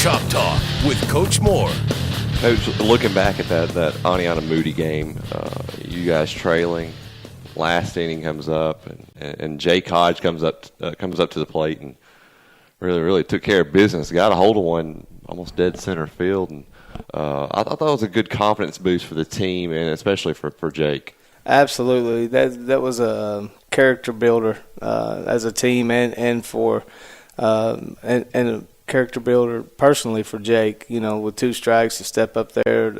Shop Talk with Coach Moore. Coach, looking back at that Oneonta Moody game, you guys trailing, last inning comes up, and Jake Hodge comes up to the plate and really took care of business. Got a hold of one almost dead center field, and I thought that was a good confidence boost for the team and especially for Jake. Absolutely, that was a character builder as a team and for and a character builder personally for Jake. You know, with 2 strikes to step up there.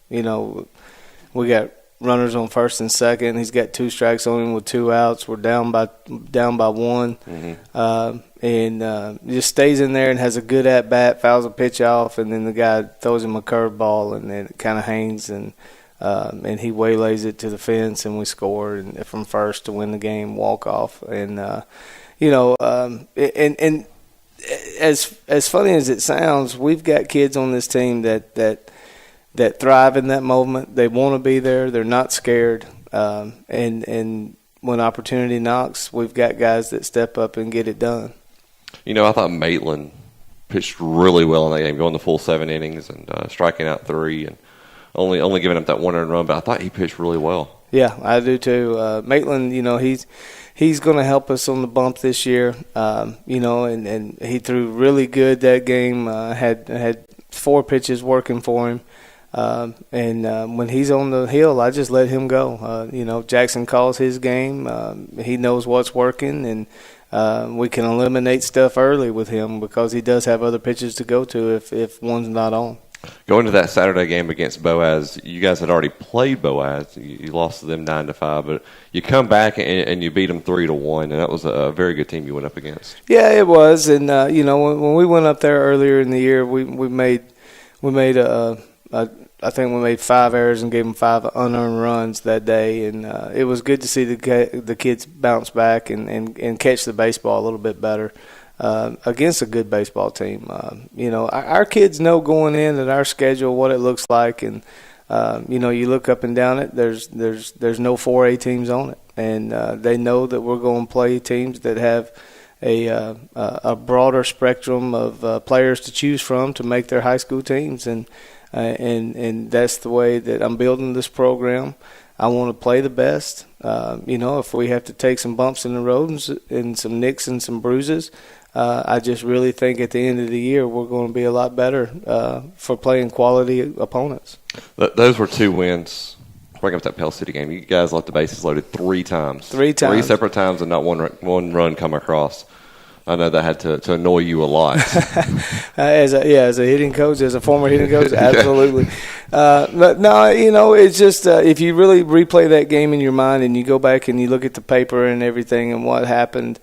You know, we got runners on first and second. He's got 2 strikes on him with 2 outs. We're down by 1, and just stays in there and has a good at bat, fouls a pitch off, and then the guy throws him a curveball, and then it kind of hangs and he waylays it to the fence, and we score and from first to win the game, walk off, and you know, and as funny as it sounds, we've got kids on this team that thrive in that moment. They want to be there. They're not scared. And when opportunity knocks, we've got guys that step up and get it done. You know, I thought Maitland pitched really well in that game, going the full 7 innings and striking out 3 and only giving up that 1 earned run. But I thought he pitched really well. Yeah, I do too. Maitland, you know, he's going to help us on the bump this year. You know, and he threw really good that game. Had 4 pitches working for him. And when he's on the hill, I just let him go. You know, Jackson calls his game. He knows what's working, and we can eliminate stuff early with him because he does have other pitches to go to if one's not on. Going to that Saturday game against Boaz, you guys had already played Boaz. You lost to them 9-5, but you come back and you beat them 3-1, and that was a very good team you went up against. Yeah, it was, and you know, when we went up there earlier in the year, we made I think we made 5 errors and gave them 5 unearned runs that day, and it was good to see the kids bounce back and catch the baseball a little bit better against a good baseball team. You know, our kids know going in at our schedule what it looks like, and you know, you look up and down it. There's no 4A teams on it, and they know that we're going to play teams that have a broader spectrum of players to choose from to make their high school teams, and that's the way that I'm building this program. I want to play the best. You know, if we have to take some bumps in the road and some nicks and some bruises, I just really think at the end of the year we're going to be a lot better for playing quality opponents. Those were 2 wins. Bring up that Pell City game. You guys left the bases loaded 3 times. 3 times. 3 separate times and not one run come across. I know that had to annoy you a lot. As a hitting coach, as a former hitting coach, absolutely. But no, you know, it's just if you really replay that game in your mind and you go back and you look at the paper and everything and what happened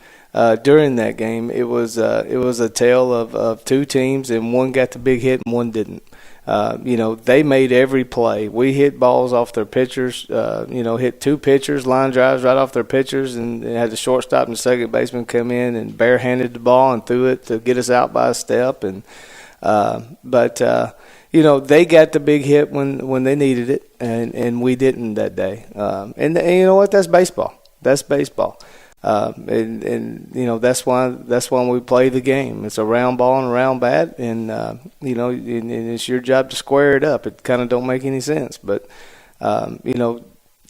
during that game, it was a tale of 2 teams, and one got the big hit and one didn't. You know, they made every play. We hit balls off their pitchers, you know, hit 2 pitchers, line drives right off their pitchers, and had the shortstop and the second baseman come in and barehanded the ball and threw it to get us out by a step. And but you know, they got the big hit when they needed it, and we didn't that day. And you know what? That's baseball. That's baseball. And you know, that's why we play the game. It's a round ball and a round bat, and you know, and it's your job to square it up. It kind of don't make any sense, but you know,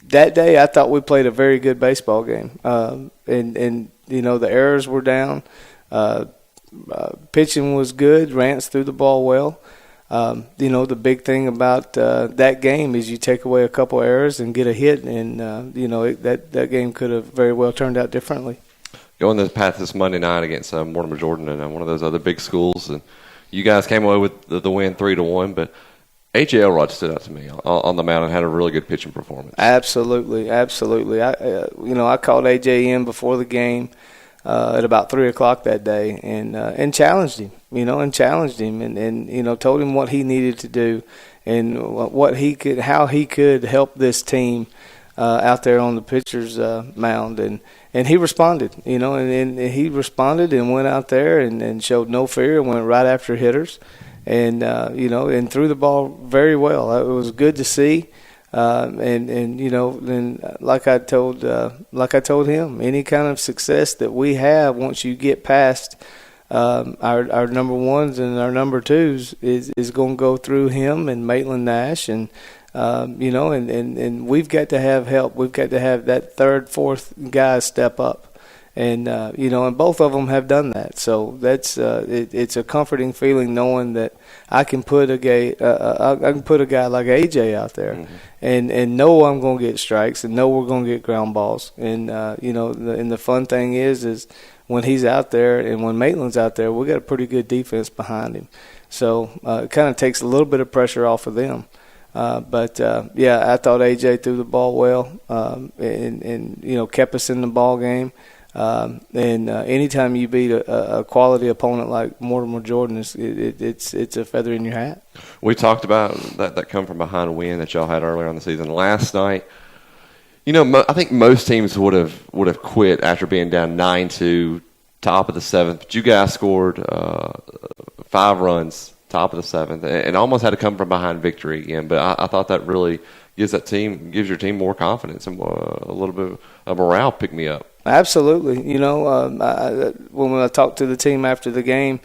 that day I thought we played a very good baseball game, and you know, the errors were down, pitching was good, Rance threw the ball well. You know, the big thing about that game is you take away a couple errors and get a hit, and you know, that game could have very well turned out differently. Going the path this Monday night against Mortimer Jordan and one of those other big schools, and you guys came away with the win 3-1, but A.J. Elrod stood out to me on the mound and had a really good pitching performance. Absolutely. You know, I called A.J. in before the game at about 3:00 that day, and challenged him. You know, and you know, told him what he needed to do and how he could help this team out there on the pitcher's mound, and he responded. You know, and he responded and went out there and showed no fear and went right after hitters, and you know, and threw the ball very well. It was good to see. And you know, and like I told him, any kind of success that we have, once you get past our number ones and our number twos is going to go through him and Maitland Nash, and and we've got to have help. We've got to have that third, fourth guy step up, and and both of them have done that. So that's it's a comforting feeling knowing that I can put a guy like AJ out there, and know I'm going to get strikes, and know we're going to get ground balls, and the fun thing is when he's out there and when Maitland's out there, we got a pretty good defense behind him. So it kind of takes a little bit of pressure off of them. I thought AJ threw the ball well and kept us in the ball game. Anytime you beat a quality opponent like Mortimer Jordan, it's a feather in your hat. We talked about that come from behind win that y'all had earlier on the season. Last night, I think most teams would have quit after being down 9-2, top of the seventh. But you guys scored 5 runs, top of the seventh, and almost had to come from behind victory again. But I thought that really gives your team more confidence and a little bit of morale pick me up. Absolutely. When I talked to the team after the game,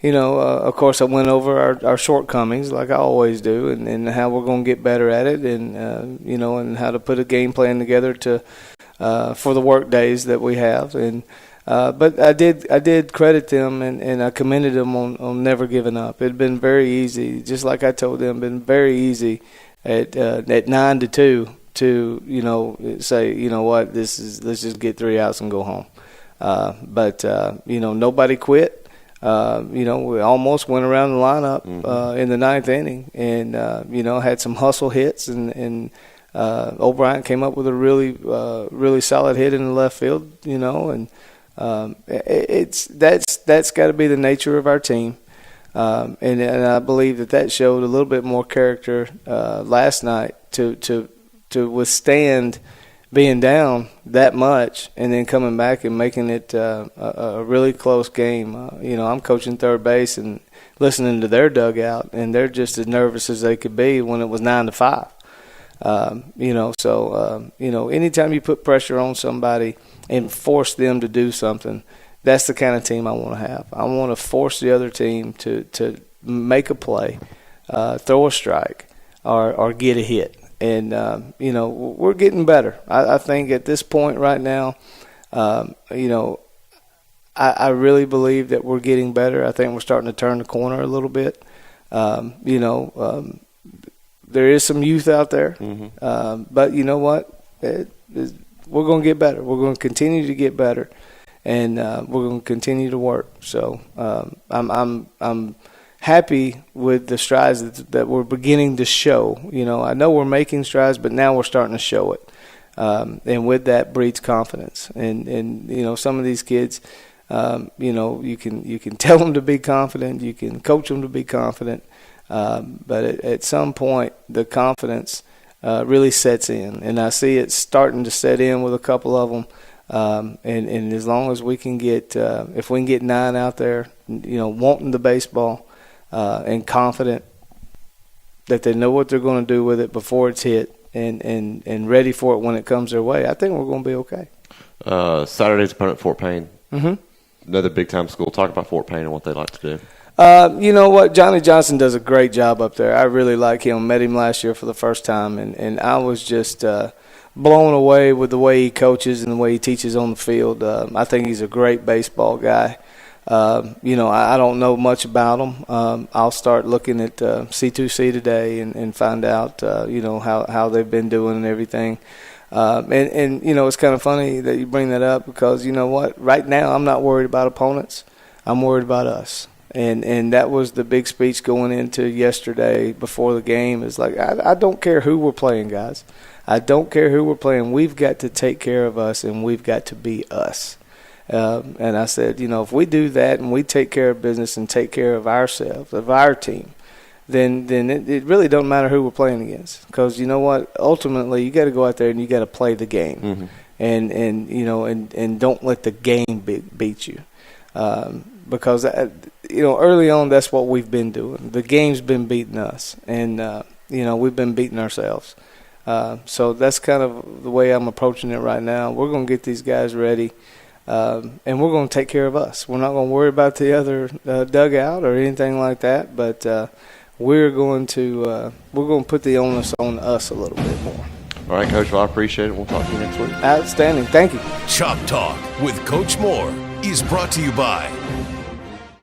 of course I went over our shortcomings like I always do, and how we're going to get better at it, and and how to put a game plan together for the work days that we have. And but I did credit them, and I commended them on never giving up. It had been very easy, just like I told them, been very easy at 9-2 to say, what, let's just get 3 outs and go home. But nobody quit. We almost went around the lineup in the 9th inning, and had some hustle hits, and O'Brien came up with a really solid hit in the left field. And that's got to be the nature of our team, and I believe that showed a little bit more character last night to withstand being down that much and then coming back and making it a really close game. I'm coaching third base and listening to their dugout, and they're just as nervous as they could be when it was 9-5. Anytime you put pressure on somebody and force them to do something, that's the kind of team I want to have. I want to force the other team to make a play, throw a strike, or get a hit. And, we're getting better. I think at this point right now, I really believe that we're getting better. I think we're starting to turn the corner a little bit. There is some youth out there. But you know what? We're going to get better. We're going to continue to get better. And we're going to continue to work. So I'm happy with the strides that we're beginning to show. I know we're making strides, but now we're starting to show it. And with that breeds confidence. And some of these kids, you can tell them to be confident, you can coach them to be confident, but at some point the confidence really sets in. And I see it starting to set in with a couple of them. And as long as we can get, if we can get 9 out there, wanting the baseball, and confident that they know what they're going to do with it before it's hit, and ready for it when it comes their way, I think we're going to be okay. Saturday's opponent, Fort Payne. Another big-time school. Talk about Fort Payne and what they like to do. You know what? Johnny Johnson does a great job up there. I really like him. Met him last year for the first time, and I was just blown away with the way he coaches and the way he teaches on the field. I think he's a great baseball guy. I don't know much about them. I'll start looking at C2C today and find out, how they've been doing and everything. It's kind of funny that you bring that up because, you know what, right now I'm not worried about opponents. I'm worried about us. And that was the big speech going into yesterday before the game. Is like, I don't care who we're playing, guys. I don't care who we're playing. We've got to take care of us, and we've got to be us. And I said, if we do that and we take care of business and take care of ourselves, of our team, then it really don't matter who we're playing against. Because you know what? Ultimately, you got to go out there and you got to play the game, and don't let the game beat you. Because early on, that's what we've been doing. The game's been beating us, and we've been beating ourselves. So that's kind of the way I'm approaching it right now. We're going to get these guys ready. and we're going to take care of us. We're not going to worry about the other dugout or anything like that, but we're going to put the onus on us a little bit more. All right, Coach. Well, I appreciate it. We'll talk to you next week. Outstanding. Thank you. Chop Talk with Coach Moore is brought to you by